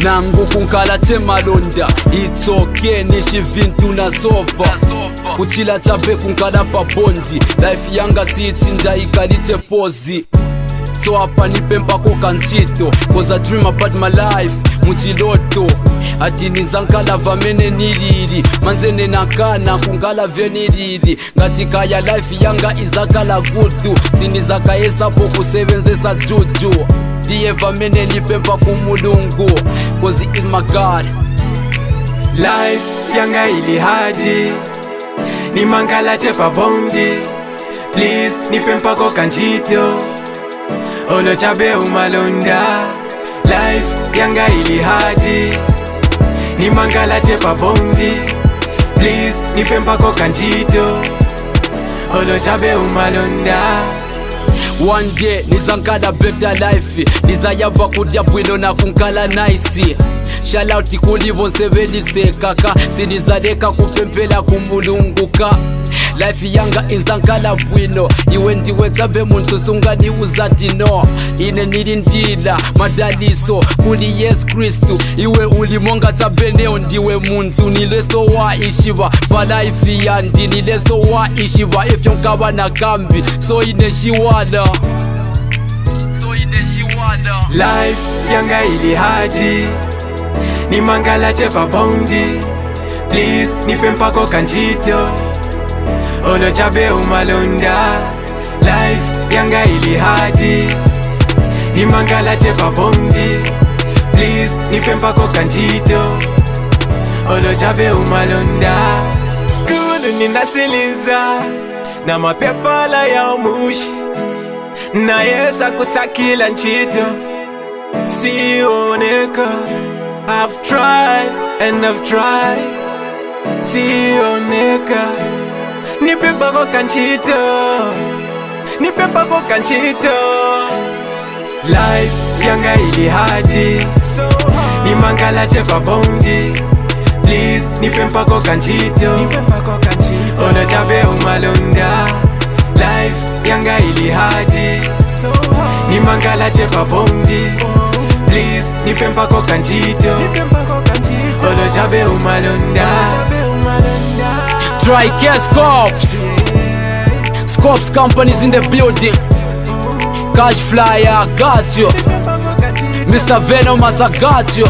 nangu kunkala temalonda it's okay nishivintu nasova kuchila chabe kunkala pabondi life yanga siitsinja ikalite pozi so hapa nipempa koka nchito cause I dream about my life muchiloto adini zankala vamene nilili manzene nakana kungala vyenilili ngatikaya life yanga izakala gudu zinizakayesapo kusebenzesa juju diye vamene nipempa kumulungu cause he is my God. Life yanga ili hadi ni mangala chepa bondi please nipempa koka nchito olo chabe umalonda. Life yanga ili hadi ni mangala chepa bondi please nipempa koka nchito olo chabe umalonda. One day nizankala better life nizayaba kudya bwino na kunkala nice shout out kuli bonse belisekaka sinizaleka kupempela kumulunguka life yanga inzankala bwino iwe ndiwe tsabe muntu sungani uzati no ine nilindila madaliso kuli Yesu Kristu iwe ulimonga tsabe neo ndiwe muntu nileso wa ishiva pa life yandi nileso wa ishiva ifyo nkaba na kambi so ineshiwala life yanga ili hadi ni mangala chepa bondi please nipempa koka nchito olo chabe umalonda. Life yanga ili hadi ni mangala chepa bondi please nipempa koka nchito olo chabe umalonda. Skulu ninasiliza na mapepala ya omushi na yesa kusakila nchito sioneka. I've tried and I've tried sioneka. Nipepa koka nchito, nipepa koka nchito. Life yanga ili hadi ni mangala chepa bondi please nipempa koka nchito olo chabe umalonda. Life yanga ili hadi ni mangala chepa bondi please nipempa koka nchito olo chabe umalonda. Triggahdollar Scopes companies in the building. Cash Flyer got you. Mr. Venom I got you.